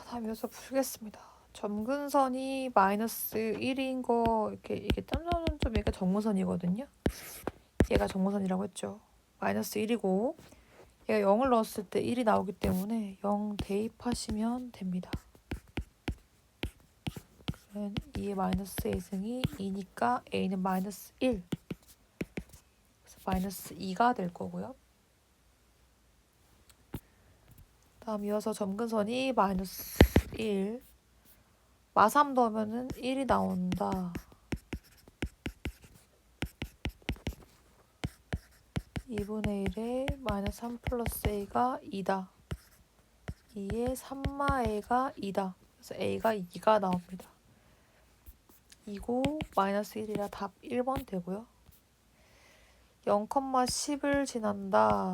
다음 이어서 풀겠습니다. 점근선이 마이너스 1인 거 이게 점점점점 얘가 정근선이거든요. 얘가 정근선이라고 했죠. 마이너스 1이고 얘가 0을 넣었을 때 1이 나오기 때문에 0 대입하시면 됩니다. 그러면 2의 마이너스 a승이 2니까 a는 마이너스 1. 그래서 마이너스 2가 될 거고요. 다음 이어서 점근선이 마이너스 1 마3 넣으면은 1이 나온다. 2분의 1에 마이너스 3 플러스 a가 2다. 2에 3마 a가 2다. 그래서 a가 2가 나옵니다. 2고 마이너스 1이라 답 1번 되고요. 0,10을 지난다.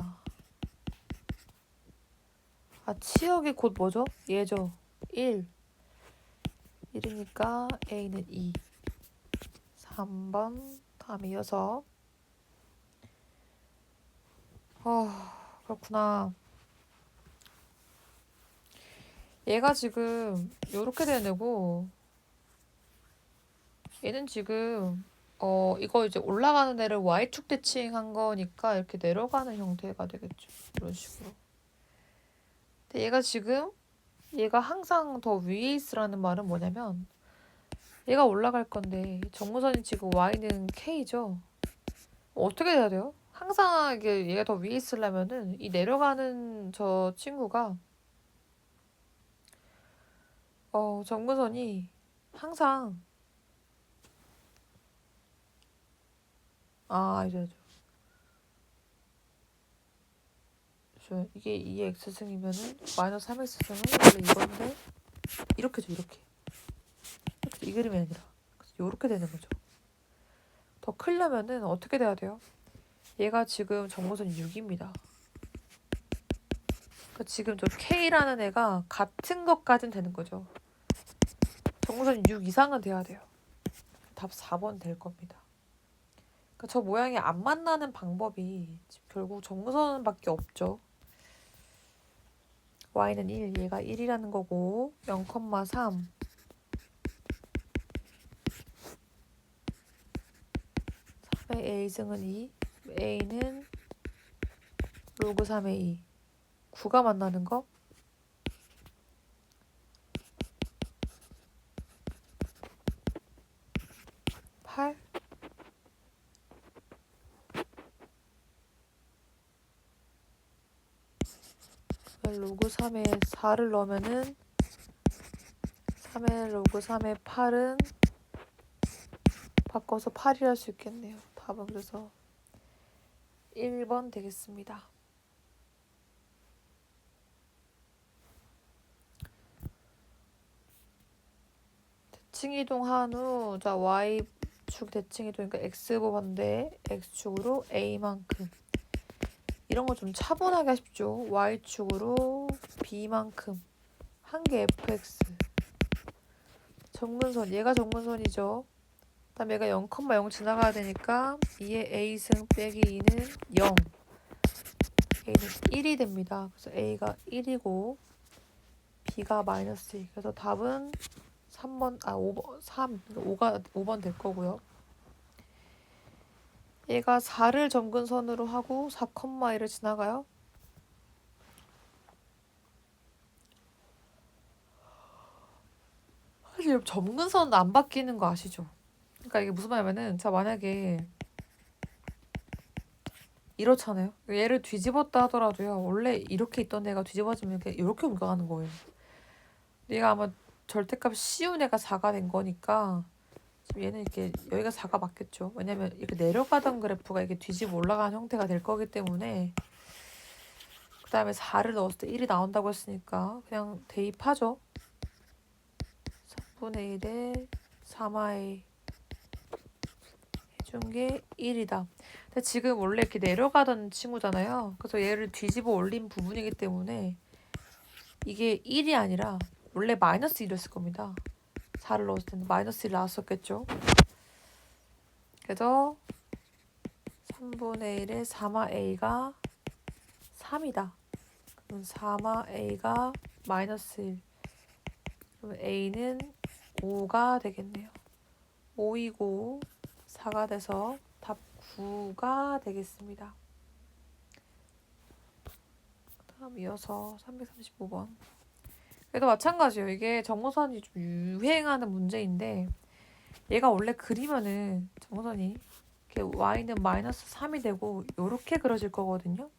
치역이 곧 뭐죠? 얘죠. 1. 1이니까 a는 2. 3번 다음 이어서 그렇구나. 얘가 지금 요렇게 되는 애고 얘는 지금 이거 이제 올라가는 애를 y축 대칭한 거니까 이렇게 내려가는 형태가 되겠죠. 이런 식으로. 근데 얘가 항상 더 위에 있으라는 말은 뭐냐면 얘가 올라갈 건데 정무선이 지금 y는 k죠. 어떻게 해야 돼요? 항상 얘가 더 위에 있으려면은 이 내려가는 저 친구가 정무선이 항상 이제 이게 2x승이면은 마이너스 3x승은 원래 이건데 이렇게죠. 이렇게 이 그림이 아니라 이렇게 되는 거죠. 더 크려면은 어떻게 돼야 돼요? 얘가 지금 정무선 6입니다. 그러니까 지금 저 K라는 애가 같은 것까진 되는 거죠. 정무선 6 이상은 돼야 돼요. 답 4번 될 겁니다. 그러니까 저 모양이 안 만나는 방법이 결국 정무선밖에 없죠. y는 1, 얘가 1이라는 거고 0,3 3의 a승은 2 a는 로그 3의 2 9가 만나는 거 8 로그 3에 4를 넣으면은 3의 로그 3의 8은 바꿔서 8이 할 수 있겠네요. 답은 그래서 1번 되겠습니다. 대칭이동한 후 자 y축 대칭이동이니까 x번데 x축으로 a만큼 이런 거 좀 차분하게 하십시오. y축으로 b만큼 한 개 fx 정근선 얘가 정근선이죠. 다음 얘가 0,0 지나가야 되니까 2의 a승 빼기 2는 0 a는 1이 됩니다. 그래서 a가 1이고 b가 마이너스 1 그래서 답은 3번 5번 5번 될 거고요. 얘가 4를 점근선으로 하고 4,1을 지나가요. 사실 점근선 안 바뀌는 거 아시죠? 그러니까 이게 무슨 말이냐면은 자 만약에 이렇잖아요. 얘를 뒤집었다 하더라도요. 원래 이렇게 있던 애가 뒤집어지면 이렇게 옮겨가는 거예요. 얘가 아마 절대값 씌운 애가 4가 된 거니까 지금 얘는 이렇게 여기가 4가 맞겠죠. 왜냐면 이렇게 내려가던 그래프가 이게 뒤집어 올라가는 형태가 될 거기 때문에 그 다음에 4를 넣었을 때 1이 나온다고 했으니까 그냥 대입하죠. 3분의 1에 3i 해준 게 1이다. 근데 지금 원래 이렇게 내려가던 친구잖아요. 그래서 얘를 뒤집어 올린 부분이기 때문에 이게 1이 아니라 원래 마이너스 1이었을 겁니다. 4를 넣었을 때는 마이너스 1 나왔었겠죠. 그래서 3분의 1에 3마 a가 3이다. 그럼 4마 a가 마이너스 1 그럼 a는 5가 되겠네요. 5이고 4가 돼서 답 9가 되겠습니다. 다음 이어서 335번. 얘도 마찬가지예요. 이게 정모선이 좀 유행하는 문제인데 얘가 원래 그리면은 정모선이 이렇게 y는 마이너스 3이 되고 요렇게 그려질 거거든요.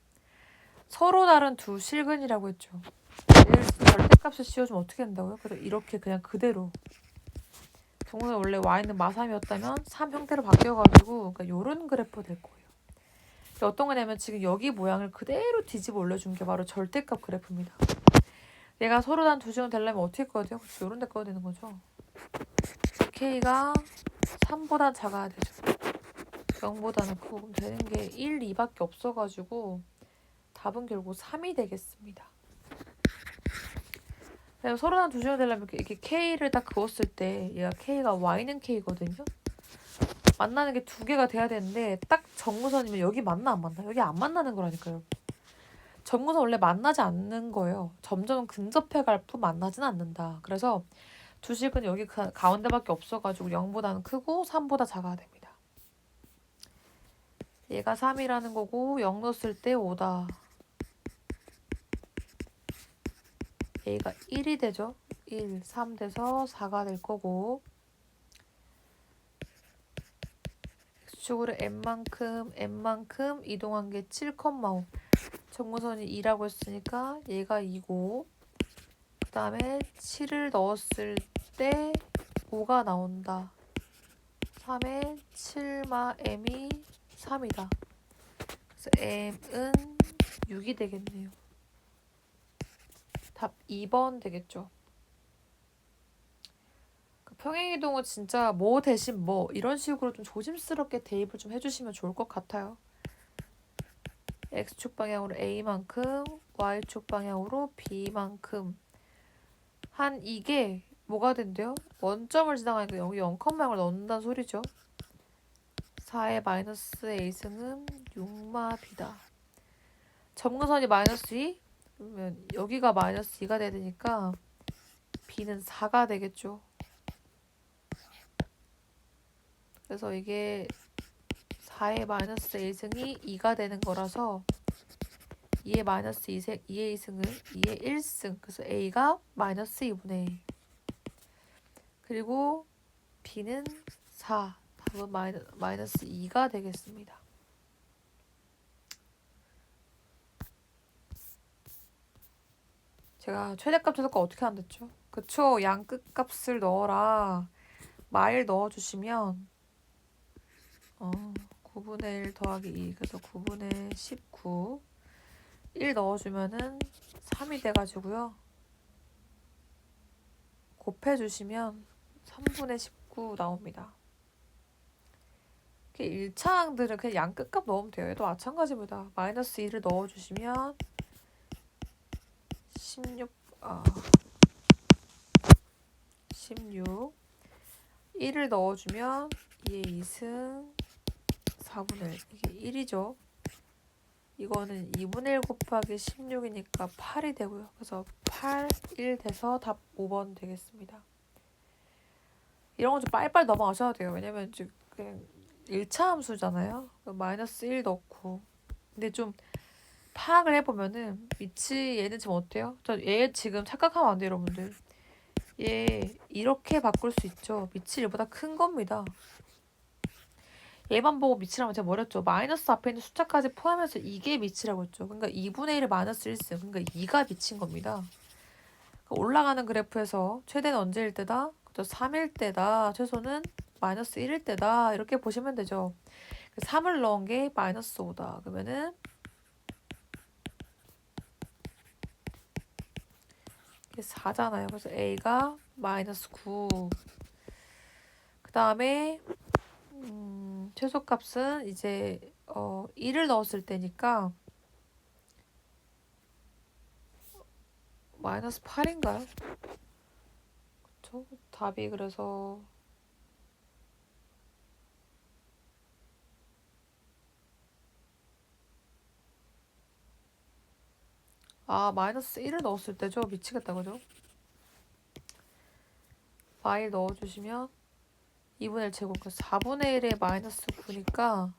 서로 다른 두 실근이라고 했죠. 얘를 절대값을 씌워주면 어떻게 된다고요? 그래서 이렇게 그냥 그대로 정모선 원래 y는 마3이었다면 3 형태로 바뀌어가지고 그러니까 요런 그래프 될 거예요. 어떤 거냐면 지금 여기 모양을 그대로 뒤집어 올려준 게 바로 절대값 그래프입니다. 얘가 서로 다른 두 실근 되려면 어떻게 꺼야 돼요? 그렇죠. 요런 데 꺼야 되는 거죠. k가 3보다 작아야 되죠. 0보다는 크고 그럼 되는 게 1, 2밖에 없어가지고 답은 결국 3이 되겠습니다. 서로 다른 두 실근 되려면 이렇게 k를 딱 그었을 때 얘가 k가 y는 k거든요. 만나는 게 두 개가 돼야 되는데 딱 정무선이면 여기 만나 안 만나? 여기 안 만나는 거라니까요. 정무선 원래 만나지 않는 거예요. 점점 근접해 갈 뿐 만나진 않는다. 그래서 두 실근 여기 가운데밖에 없어가지고 0보다는 크고 3보다 작아야 됩니다. 얘가 3이라는 거고 0 넣었을 때 5다. 얘가 1이 되죠. 1, 3 돼서 4가 될 거고 x축으로 n만큼 이동한 게 7,5 정무선이 2라고 했으니까 얘가 2고 그 다음에 7을 넣었을 때 5가 나온다. 3에 7마 m이 3이다. 그래서 m은 6이 되겠네요. 답 2번 되겠죠. 평행이동은 진짜 뭐 대신 뭐 이런 식으로 좀 조심스럽게 대입을 좀 해주시면 좋을 것 같아요. x축 방향으로 a만큼 y축 방향으로 b만큼 한 이게 뭐가 된대요? 원점을 지나가니까 여기 0,0을 넣는다는 소리죠. 4의 마이너스 a승은 6마 b다. 점근선이 마이너스 2? 그러면 여기가 마이너스 2가 돼야 되니까 b는 4가 되겠죠. 그래서 이게 4의 마이너스 1승이 2가 되는 거라서 2의 마이너스 2의 2승은 2의 1승. 그래서 a가 마이너스 2분의 1. 그리고 b는 4. 답은 마이너스 2가 되겠습니다. 제가 최대값 최소값 어떻게 한댔죠? 그쵸? 양 끝값을 넣어라. 마일 넣어주시면 9분의 1 더하기 2 그래서 9분의 19 1 넣어주면은 3이 돼가지고요. 곱해주시면 3분의 19 나옵니다. 1차항들은 그냥 양 끝값 넣으면 돼요. 얘도 마찬가지입니다. 마이너스 2를 넣어주시면 16 1을 넣어주면 2의 2승 4분의 1 이게 1이죠. 이거는 2분의 1 곱하기 16이니까 8이 되고요. 그래서 8, 1 돼서 답 5번 되겠습니다. 이런 건 좀 빨리빨리 넘어가셔야 돼요. 왜냐면 지금 그냥 1차 함수잖아요. 마이너스 1 넣고. 근데 좀 파악을 해보면은 위치 얘는 지금 어때요? 얘 지금 착각하면 안 돼요, 여러분들. 얘 이렇게 바꿀 수 있죠. 위치 얘보다 큰 겁니다. 얘만 보고 미치라면 제가 뭐랬죠? 마이너스 앞에 있는 숫자까지 포함해서 이게 미치라고 했죠. 그러니까 2분의 1의 마이너스 1승. 그러니까 2가 미친 겁니다. 올라가는 그래프에서 최대는 언제일 때다? 3일 때다. 최소는 마이너스 1일 때다. 이렇게 보시면 되죠. 3을 넣은 게 마이너스 5다. 그러면은 이게 4잖아요. 그래서 A가 마이너스 9. 그 다음에 최소값은 이제 1을 넣었을 때니까 마이너스 8인가요? 그쵸? 답이 그래서 마이너스 1을 넣었을 때죠. 미치겠다 그죠? y 넣어주시면 2분의 1 제곱, 4분의 1에 마이너스 9니까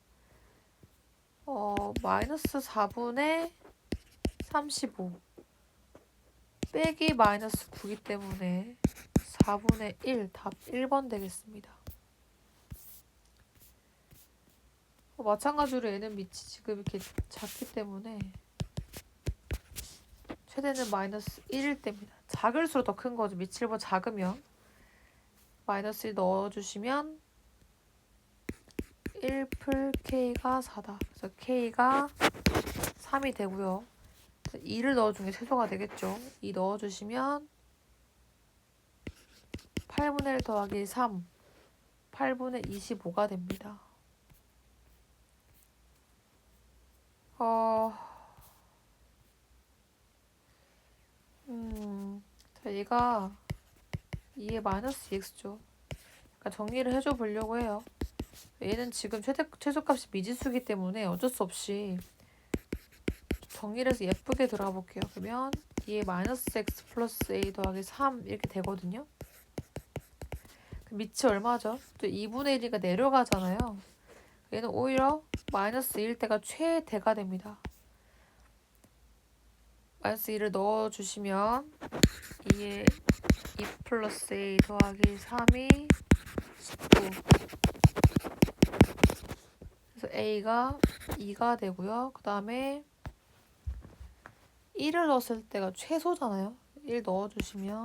마이너스 4분의 35 빼기 마이너스 9이기 때문에 4분의 1, 답 1번 되겠습니다. 마찬가지로 얘는 밑이 지금 이렇게 작기 때문에 최대는 마이너스 1일 때입니다. 작을수록 더 큰 거죠. 밑이 1보다 작으면 마이너스 1 넣어주시면 1풀 K가 4다. 그래서 K가 3이 되고요. 2를 넣어준 게 최소가 되겠죠. 2 넣어주시면 8분의 1 더하기 3, 8분의 25가 됩니다. 자, 얘가 2의 마이너스 2x죠. 약간 정리를 해줘 보려고 해요. 얘는 지금 최소값이 미지수이기 때문에 어쩔 수 없이 정리를 해서 예쁘게 들어가 볼게요. 그러면 2의 마이너스 x 플러스 a 더하기 3 이렇게 되거든요. 밑이 얼마죠? 또 2분의 1이가 내려가잖아요. 얘는 오히려 마이너스 1일 때가 최대가 됩니다. 마이너스 1을 넣어주시면 2의 2 플러스 a 더하기 3이 19. 그래서 a가 2가 되고요. 그 다음에 1을 넣었을 때가 최소잖아요. 1 넣어주시면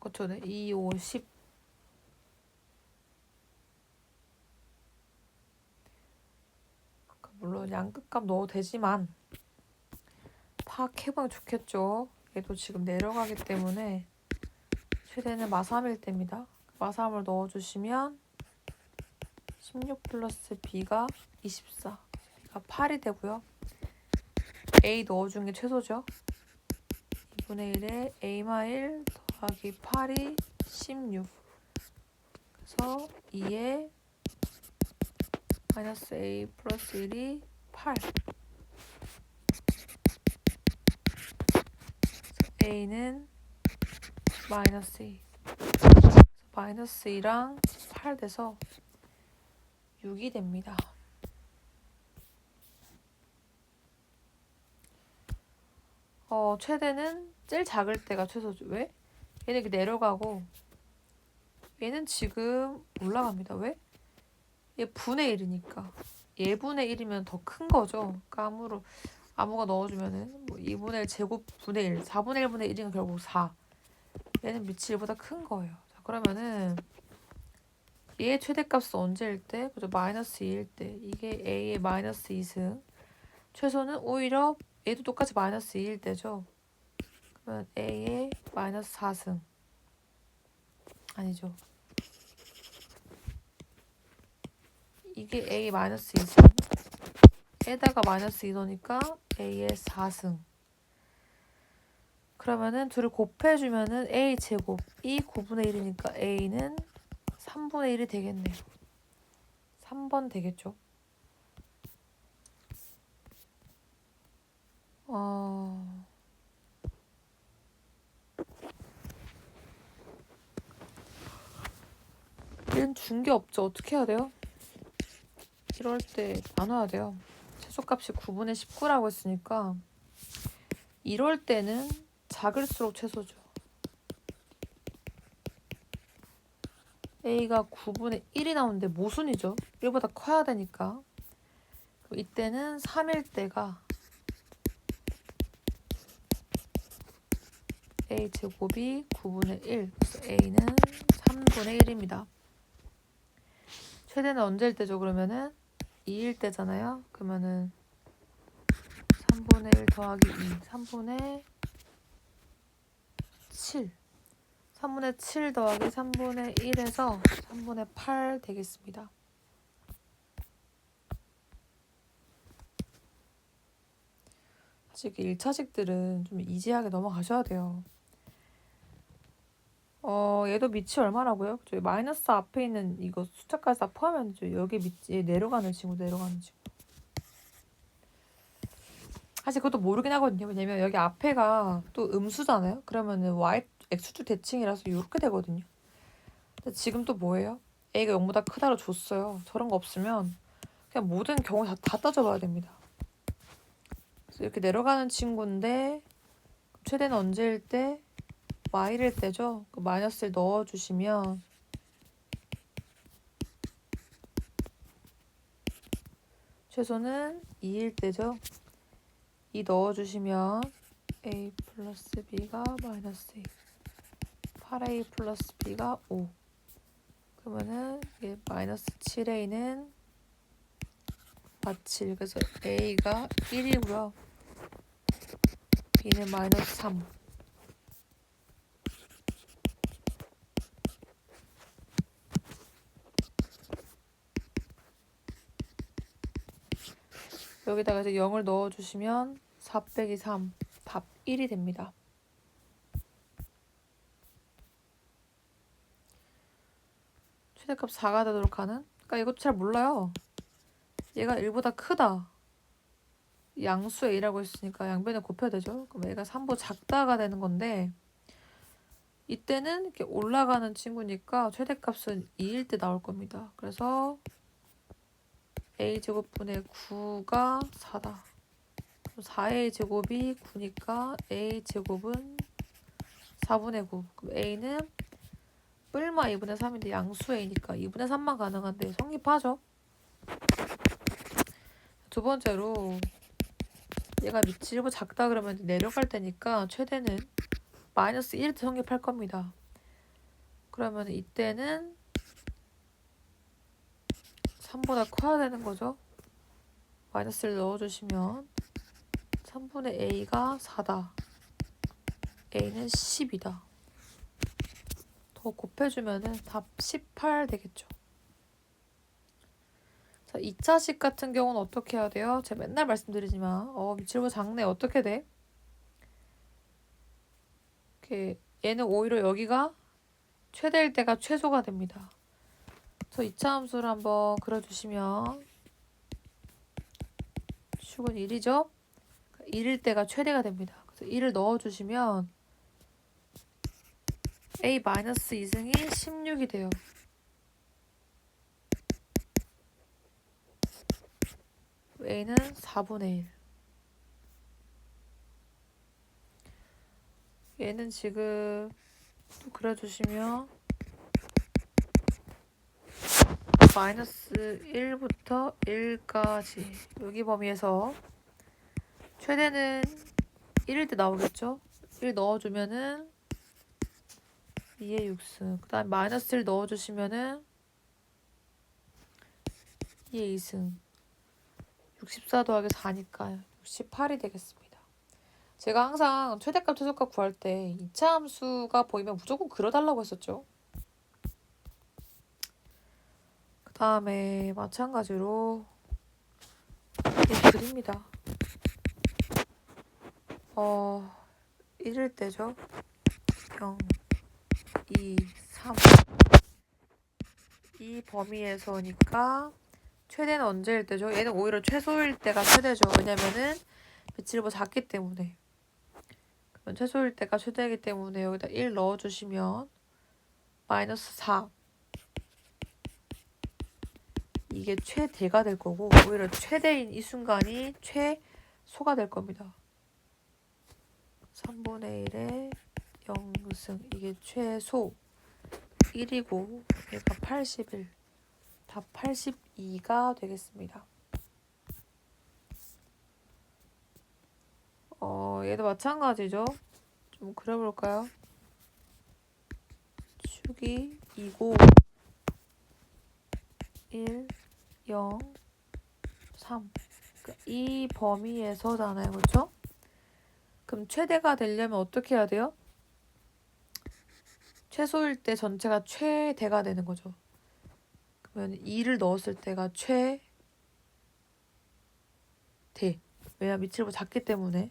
그쵸. 네. 2, 5, 10. 물론 양끝값 넣어도 되지만 파악해보면 좋겠죠. 얘도 지금 내려가기 때문에 최대는 마3일 때입니다. 마3을 넣어주시면 16 플러스 b가 24, b가 8이 되고요. a 넣어준 게 최소죠. 2분의 1에 a-1 더하기 8이 16. 그래서 2에 마이너스 a 플러스 1이 8. a는 마이너스 2. 마이너스 2랑 8 돼서 6이 됩니다. 최대는 제일 작을 때가 최소죠. 왜? 얘는 이렇게 내려가고 얘는 지금 올라갑니다. 왜? 얘 분의 1이니까. 얘 분의 1이면 더 큰 거죠. 그러니까 아무가 넣어주면은 뭐 2분의 1 제곱 분의 1, 4분의 1분의 1이면 결국 4. 얘는 밑이 1보다 큰 거예요. 자, 그러면은 얘의 최대값은 언제일 때? 그죠? 마이너스 2일 때. 이게 a의 마이너스 2승. 최소는 오히려 얘도 똑같이 마이너스 2일 때죠. 그러면 a의 마이너스 4승. 아니죠. 이게 a 마이너스 2승. 에다가 마이너스 2 넣으니까 a의 4승. 그러면은 둘을 곱해주면은 a 제곱이 9분의 1이니까 a는 3분의 1이 되겠네요. 3번 되겠죠. 얘는 준 게 없죠. 어떻게 해야 돼요? 이럴 때 나눠야 돼요. 최소값이 9분의 19라고 했으니까 이럴 때는 작을수록 최소죠. a가 9분의 1이 나오는데 모순이죠. 1보다 커야 되니까. 이때는 3일 때가 a 제곱이 9분의 1. 그래서 a는 3분의 1입니다. 최대는 언제일 때죠? 그러면은 2일 때잖아요. 그러면은 3분의 1 더하기 2. 3분의 7. 3분의 7 더하기 3분의 1에서 3분의 8 되겠습니다. 사실 이렇게 1차식들은 좀 이지하게 넘어가셔야 돼요. 얘도 밑이 얼마라고요? 저기 마이너스 앞에 있는 이거 숫자까지 다 포함하면 여기 밑에 내려가는 친구, 내려가는 친구. 사실 그것도 모르긴 하거든요. 왜냐면 여기 앞에가 또 음수잖아요. 그러면은 x축 대칭이라서 이렇게 되거든요. 근데 지금 또 뭐예요? a가 0보다 크다로 줬어요. 저런 거 없으면 그냥 모든 경우 다 따져봐야 됩니다. 그래서 이렇게 내려가는 친구인데 최대는 언제일 때? y일 때죠. 그 마이너스를 넣어주시면 최소는 2일 때죠. 2 넣어주시면 a 플러스 b가 마이너스 2, 8a 플러스 b가 5. 그러면은 이게 마이너스 7a는 마7. 그래서 a가 1이고요. b는 마이너스 3. 여기다가 이제 0을 넣어주시면 4 빼기 3, 답 1이 됩니다. 최대값 4가 되도록 하는? 그러니까 이것도 잘 몰라요. 얘가 1보다 크다. 양수 a라고 했으니까 양변에 곱해야 되죠. 그럼 얘가 3보다 작다가 되는 건데 이때는 이렇게 올라가는 친구니까 최대값은 2일 때 나올 겁니다. 그래서 a제곱분의 9가 4다. 4a 제곱이 9니까 a 제곱은 4분의 9. 그럼 a는 뿔마 2분의 3인데 양수 a니까 2분의 3만 가능한데 성립하죠. 두 번째로 얘가 밑이 1보다 작다 그러면 내려갈 때니까 최대는 마이너스 1일 때 성립할 겁니다. 그러면 이때는 3보다 커야 되는 거죠. 마이너스를 넣어주시면 3분의 a가 4다. a는 10이다. 더 곱해주면은 답 18 되겠죠. 자, 2차식 같은 경우는 어떻게 해야 돼요? 제가 맨날 말씀드리지만 밑칠보 작네. 어떻게 돼? 이렇게 얘는 오히려 여기가 최대일 때가 최소가 됩니다. 그래서 2차 함수를 한번 그려주시면 축은 1이죠? 1일 때가 최대가 됩니다. 그래서 1을 넣어주시면 a-2승이 16이 돼요. a는 4분의 1. 얘는 지금 또 그려주시면 마이너스 1부터 1까지 여기 범위에서 최대는 1일 때 나오겠죠? 1 넣어주면은 2의 6승. 그 다음에 마이너스 1 넣어주시면은 2의 2승. 64 더하기 4니까 68이 되겠습니다. 제가 항상 최대값, 최소값 구할 때 2차 함수가 보이면 무조건 그려달라고 했었죠. 그 다음에 마찬가지로 이게 그립니다. 1일 때죠. 0, 2, 3. 이 범위에서니까 최대는 언제일 때죠? 얘는 오히려 최소일 때가 최대죠. 왜냐면은 빛을 작기 때문에. 그러면 최소일 때가 최대이기 때문에 여기다 1 넣어주시면 마이너스 4. 이게 최대가 될 거고 오히려 최대인 이 순간이 최소가 될 겁니다. 3분의 1에 0승. 이게 최소 1이고 얘가 81. 답 82가 되겠습니다. 얘도 마찬가지죠. 좀 그려볼까요? 축이 2고 1, 0, 3. 그러니까 이 범위에서잖아요. 그렇죠? 그럼 최대가 되려면 어떻게 해야 돼요? 최소일 때 전체가 최대가 되는 거죠. 그러면 2를 넣었을 때가 최대. 왜냐면 밑을 작기 때문에.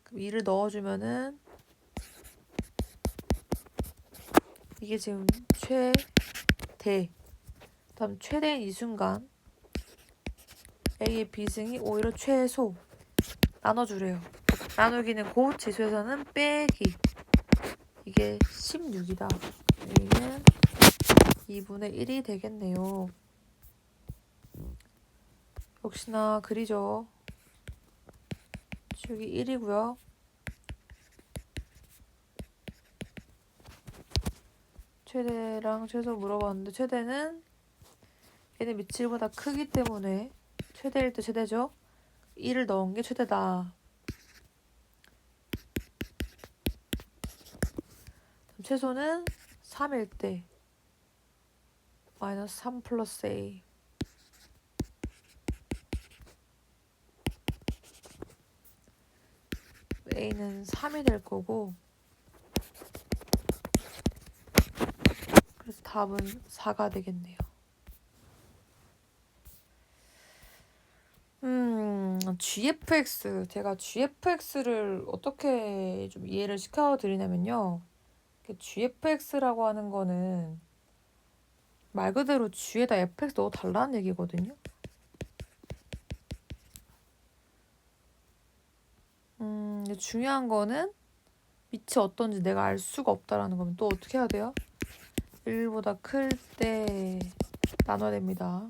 그럼 2를 넣어주면은 이게 지금 최대. 다음 최대인 이 순간 A의 비승이 오히려 최소. 나눠주래요. 나누기는 곧 지수에서는 빼기. 이게 16이다. A는 2분의 1이 되겠네요. 역시나 그리죠. 축이 1이고요. 최대랑 최소 물어봤는데 최대는 얘는 밑이 1보다 크기 때문에 최대일 때 최대죠. 1을 넣은 게 최대다. 최소는 3일 때 마이너스 3 플러스 A. A는 3이 될 거고, 그래서 답은 4가 되겠네요. GFX. 제가 GFX를 어떻게 좀 이해를 시켜드리냐면요. GFX라고 하는 거는 말 그대로 G에다 FX 넣어 달라는 얘기거든요. 중요한 거는 밑이 어떤지 내가 알 수가 없다라는 거면 또 어떻게 해야 돼요? 1보다 클 때 나눠야 됩니다.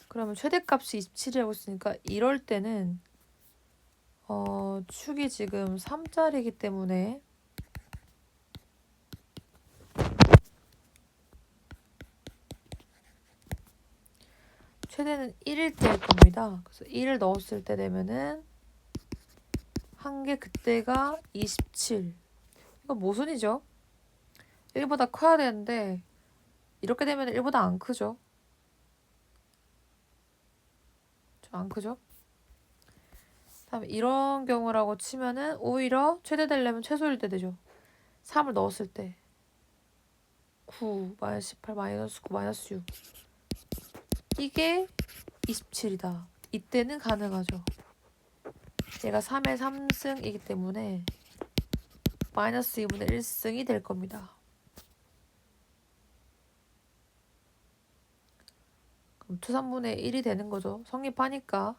그러면 최대값이 27이라고 했으니까 이럴 때는 축이 지금 3짜리이기 때문에 최대는 1일 때일 겁니다. 그래서 1을 넣었을 때 되면은 한 개 그때가 27. 이거 모순이죠? 1보다 커야 되는데 이렇게 되면 1보다 안 크죠? 안 크죠? 다음에 이런 경우라고 치면은 오히려 최대 되려면 최소일 때 되죠. 3을 넣었을 때 9, 마이너스 18, 마이너스 9, 마이너스 6. 이게 27이다. 이때는 가능하죠. 얘가 3의 3승이기 때문에 마이너스 2분의 1승이 될 겁니다. 그럼 2, 3분의 1이 되는 거죠. 성립하니까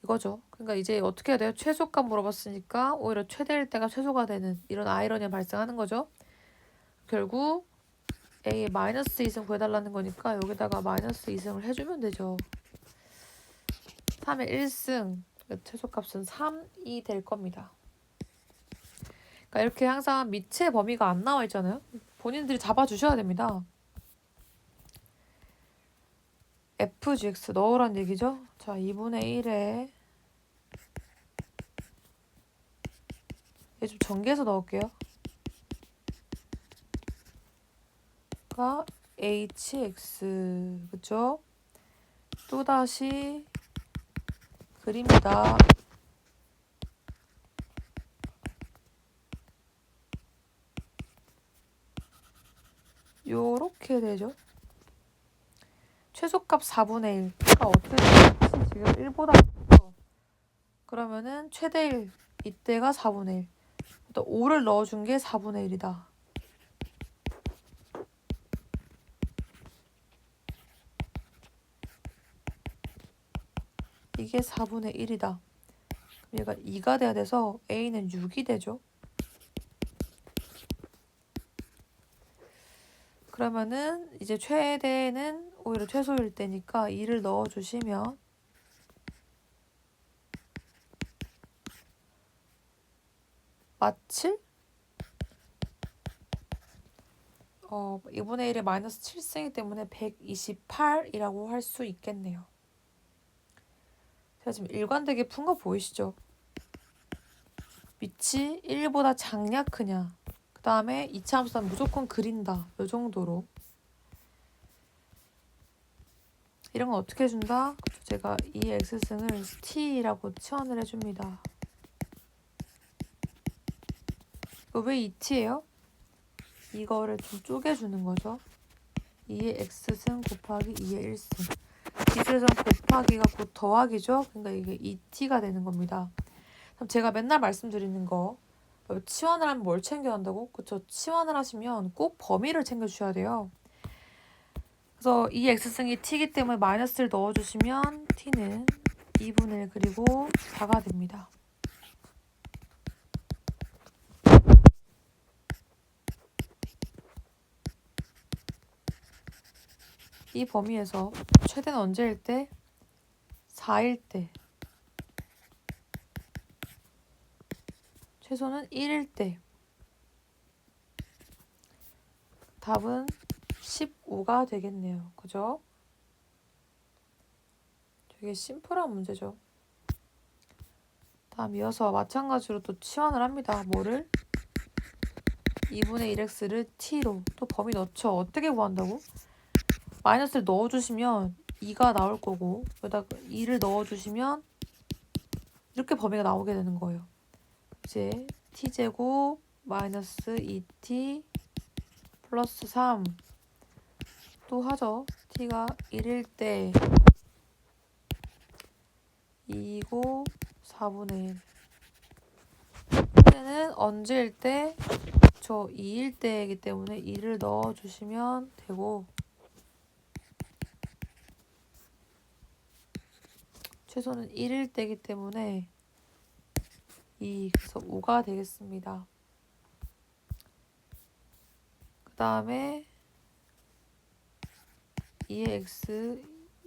이거죠. 그러니까 이제 어떻게 해야 돼요? 최소값 물어봤으니까 오히려 최대일 때가 최소가 되는 이런 아이러니가 발생하는 거죠. 결국 A의 마이너스 2승 구해달라는 거니까 여기다가 마이너스 2승을 해주면 되죠. 3의 1승, 최소값은 3이 될 겁니다. 그러니까 이렇게 항상 밑에 범위가 안 나와 있잖아요. 본인들이 잡아주셔야 됩니다. FGX 넣으란 얘기죠. 자, 2분의 1에 얘 좀 전개해서 넣을게요. 가 HX 그쵸? 또다시 그립니다. 요렇게 되죠. 최소값 4분의 1가 어떻게 되지? 지금 1보다 크죠? 그러면은 최대 1 이때가 4분의 1. 또 5를 넣어준 게 4분의 1이다. 이게 4분의 1이다. 얘가 2가 돼야 돼서 A는 6이 되죠. 그러면은 이제 최대는 오히려 최소일 때니까 2를 넣어주시면 마칠 2분의 1에 마이너스 7승이기 때문에 128이라고 할 수 있겠네요. 제가 지금 일관되게 푼 거 보이시죠? 밑이 1보다 작냐 크냐 그 다음에 2차 함수는 무조건 그린다 이 정도로 이런 건 어떻게 해준다? 제가 이 x승을 t라고 치환을 해줍니다. 이거 왜 2t예요? 이거를 좀 쪼개주는 거죠. 2의 x승 곱하기 2의 1승. 기술에서 곱하기가 곧 더하기죠. 그러니까 이게 2t가 되는 겁니다. 그럼 제가 맨날 말씀드리는 거 치환을 하면 뭘 챙겨야 한다고? 그쵸? 치환을 하시면 꼭 범위를 챙겨주셔야 돼요. 그래서 이 x승이 t이기 때문에 마이너스를 넣어주시면 t는 2분의 1 그리고 4가 됩니다. 이 범위에서 최대는 언제일 때? 4일 때. 최소는 1일 때. 답은 15가 되겠네요. 그죠? 되게 심플한 문제죠. 다음 이어서 마찬가지로 또 치환을 합니다. 뭐를? 2분의 1x를 t로 또 범위 넣죠. 어떻게 구한다고? 마이너스를 넣어주시면 2가 나올 거고 여기다가 2를 넣어주시면 이렇게 범위가 나오게 되는 거예요. 이제 t제곱 마이너스 2t 플러스 3 또 하죠. t가 1일 때 2고 4분의 1 문제는 언제일 때? 저 2일 때이기 때문에 2를 넣어주시면 되고 최소는 1일 때이기 때문에 2 그래서 5가 되겠습니다. 그 다음에 2의 x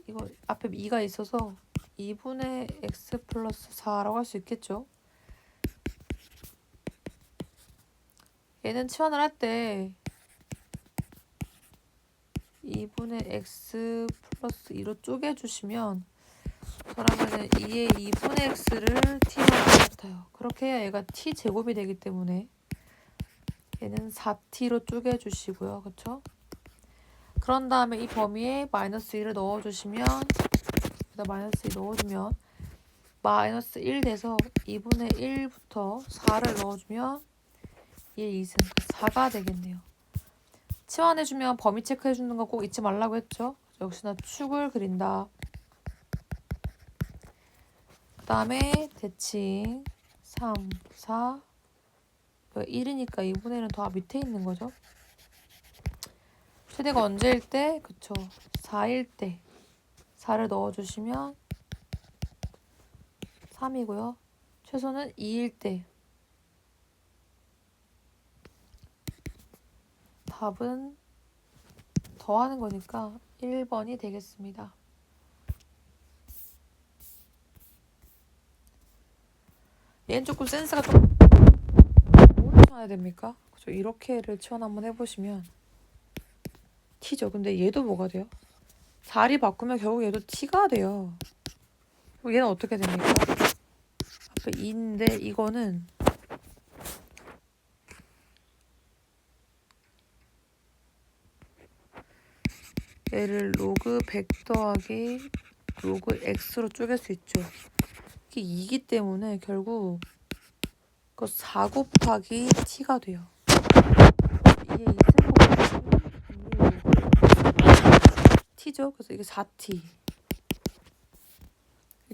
이거 앞에 2가 있어서 2분의 x 플러스 4라고 할 수 있겠죠. 얘는 치환을 할 때 2분의 x 플러스 2로 쪼개주시면 그러면은 2의 2분의 x를 t로 할 것 같아요. 그렇게 해야 얘가 t 제곱이 되기 때문에 얘는 4t로 쪼개주시고요. 그쵸? 그런 다음에 이 범위에 마이너스 1을 넣어주시면 여기다 마이너스 1 넣어주면 마이너스 1 돼서 2분의 1부터 4를 넣어주면 1, 2승 4가 되겠네요. 치환해주면 범위 체크해주는 거 꼭 잊지 말라고 했죠. 역시나 축을 그린다. 그 다음에 대칭 3, 4 1이니까 2분의 1은 더 밑에 있는 거죠. 최대가 언제일 때? 그쵸. 4일 때 4를 넣어주시면 3이고요. 최소는 2일 때 답은 더하는 거니까 1번이 되겠습니다. 얘는 조금 센스가 좀 뭐를 치워야 됩니까? 그죠? 이렇게를 치환 한번 해보시면 t죠. 근데 얘도 뭐가 돼요? 자리 바꾸면 결국 얘도 t가 돼요. 얘는 어떻게 됩니까? 앞에 2인데 이거는 얘를 로그 100 더하기 로그 x로 쪼갤 수 있죠. 이게 2기 때문에 결국 그 4 곱하기 t가 돼요. 2의 2승 곱하기 2의 로그 t죠. 그래서 이게 4t.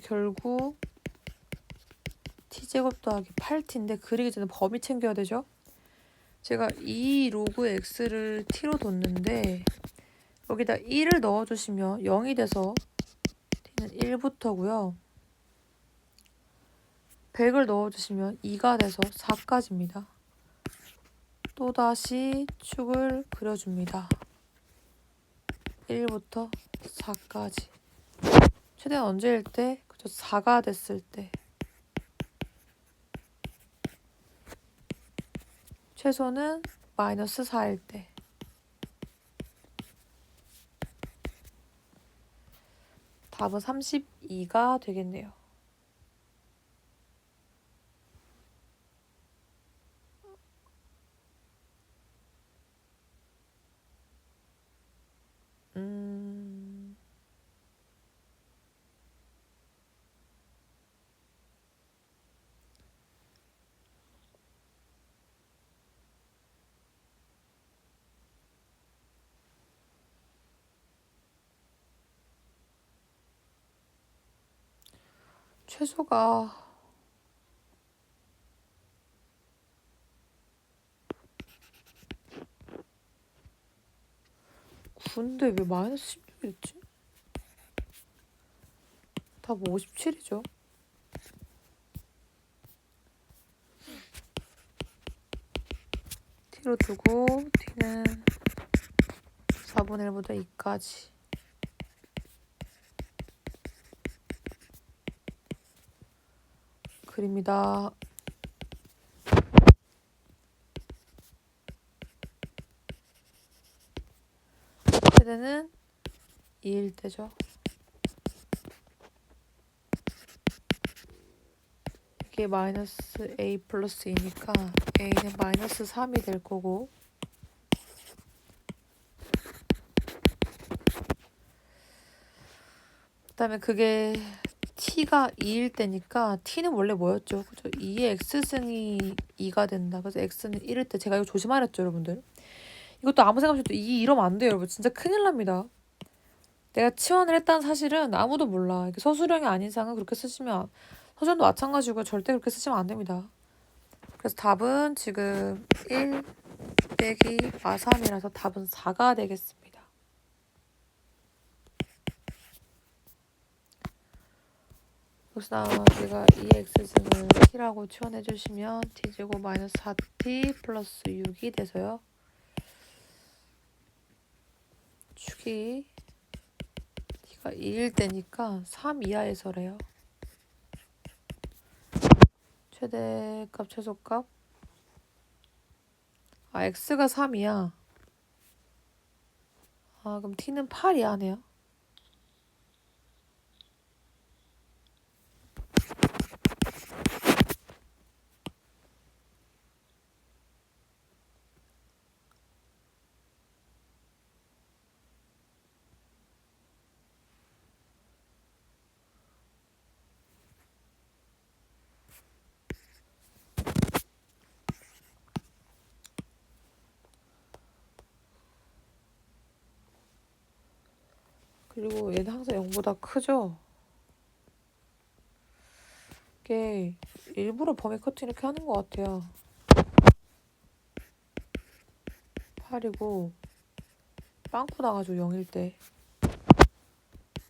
결국 t제곱 더하기 8t인데 그리기 전에 범위 챙겨야 되죠. 제가 이 로그 x를 t로 뒀는데 여기다 1을 넣어주시면 0이 돼서 t는 1부터고요. 100을 넣어주시면 2가 돼서 4까지입니다. 또다시 축을 그려줍니다. 1부터 4까지. 최대한 언제일 때? 그죠? 4가 됐을 때. 최소는 마이너스 4일 때. 답은 32가 되겠네요. 최소가 9인데 왜 마이너스 16이 됐지? 답 57이죠. t로 두고 t는 4분의 1보다 2까지. 그립니다. 최대는 2일 때죠. 이게 마이너스 a 플러스 2니까 a는 마이너스 3이 될 거고, 그 다음에 그게 t가 2일 때니까 t는 원래 뭐였죠? 그죠? 2의 x승이 2가 된다. 그래서 x는 1일 때 제가 이거 조심하랬죠, 여러분들. 이것도 아무 생각 없이 2 이러면 안 돼요, 여러분. 진짜 큰일 납니다. 내가 치환을 했다는 사실은 아무도 몰라. 이게 서술형이 아닌 이상은 그렇게 쓰시면, 서술형도 마찬가지고 절대 그렇게 쓰시면 안 됩니다. 그래서 답은 지금 1 빼기 마3이라서 답은 4가 되겠습니다. 여기서 제가 2x승을 t라고 치환해 주시면 t제곱 마이너스 4t 플러스 6이 돼서요. 축이 t가 2일 때니까 3 이하에서래요. 최대값 최소값 x가 3이야. 그럼 t는 8 이하네요. 그리고 얘는 항상 0보다 크죠? 이게 일부러 범위 커트 이렇게 하는 것 같아요. 8이고 빵꾸 나가지고 0일 때.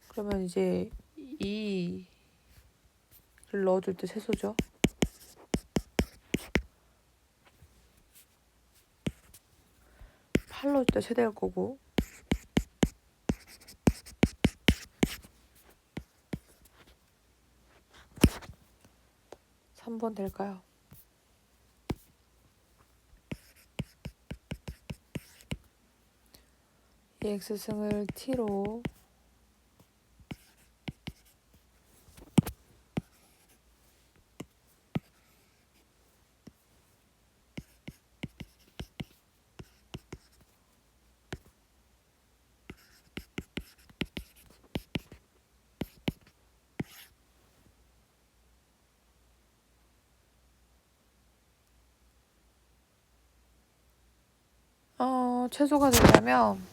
그러면 이제 2를 넣어줄 때 최소죠. 8 넣을 때 최대일 거고. 3번 될까요? 이 x승을 t로 최소가 되려면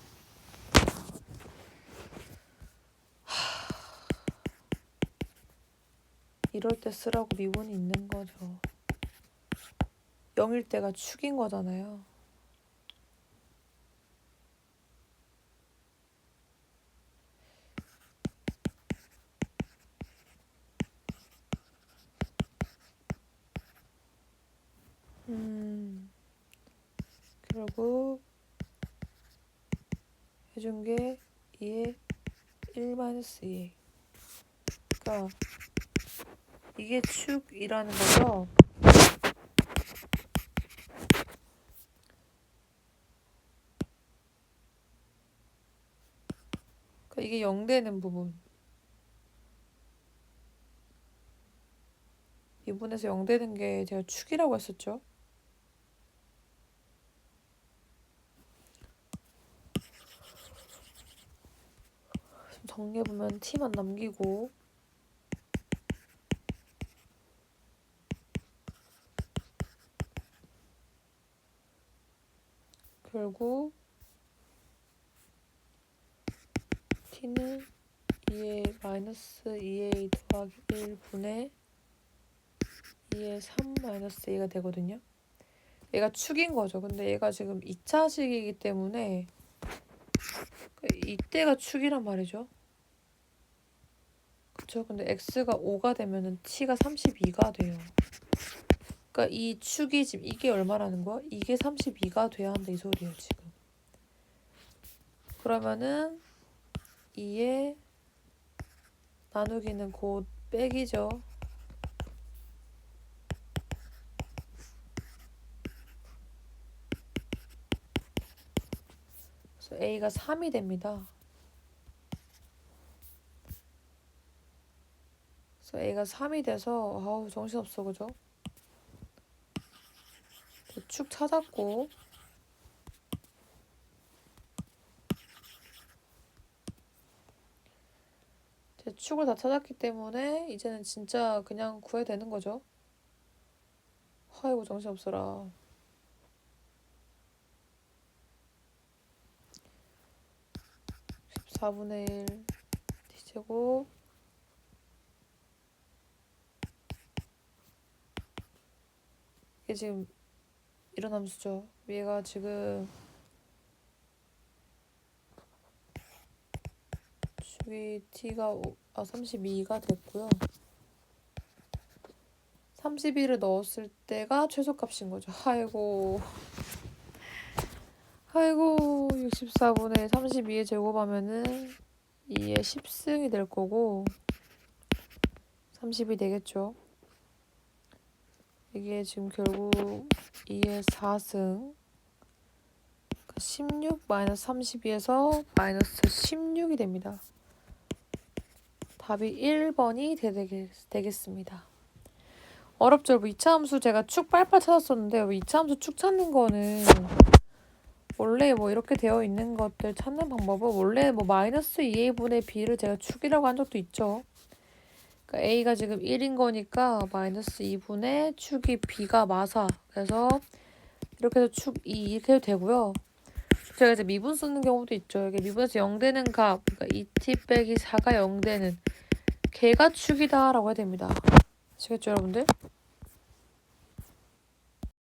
이럴 때 쓰라고 미분이 있는 거죠. 0일 때가 축인 거잖아요. 결국 해준 게 2의 1-2. 그러니까 이게 축이라는 거죠. 그러니까 이게 0 되는 부분. 미분에서 0 되는 게 제가 축이라고 했었죠. 정리해보면 t만 남기고 결국 t는 2의 마이너스 2a 더하기 1분의 2의 3 마이너스 a가 되거든요. 얘가 축인 거죠. 근데 얘가 지금 2차식이기 때문에 이때가 축이란 말이죠. 그쵸? 근데 x가 5가 되면은 t가 32가 돼요. 그러니까 이 축이 지금 이게 얼마라는 거야? 이게 32가 돼야 한다 이 소리예요 지금. 그러면은 2에 나누기는 곧 빼기죠. 그래서 a가 3이 됩니다. 그래서 a가 3이 돼서 아우 정신없어 그죠? 축 찾았고 제 축을 다 찾았기 때문에 이제는 진짜 그냥 구해야 되는 거죠. 아이고 정신없어라. 14분의 1 t제곱 이게 지금 이런 함수죠. 얘가 지금 축이 t가 32가 됐고요. 31을 넣었을 때가 최소값인 거죠. 아이고 64분의 32에 제곱하면은 2의 10승이 될 거고 30이 되겠죠. 이게 지금 결국 2의 4승 16 마이너스 32에서 마이너스 16이 됩니다. 답이 1번이 되겠습니다. 어렵죠? 여러분 2차 함수 제가 축 빨빨 찾았었는데 2차 함수 축 찾는 거는 원래 뭐 이렇게 되어 있는 것들 찾는 방법은 원래 뭐 마이너스 2a분의 b를 제가 축이라고 한 적도 있죠. 그러니까 a가 지금 1인 거니까 마이너스 2분의 축이 b가 마사. 그래서 이렇게 해서 축 2 이렇게 해도 되고요. 제가 이제 미분 쓰는 경우도 있죠. 이게 미분에서 0되는 값, 그러니까 2t 빼기 4가 0되는 걔가 축이다 라고 해야 됩니다. 아시겠죠 여러분들?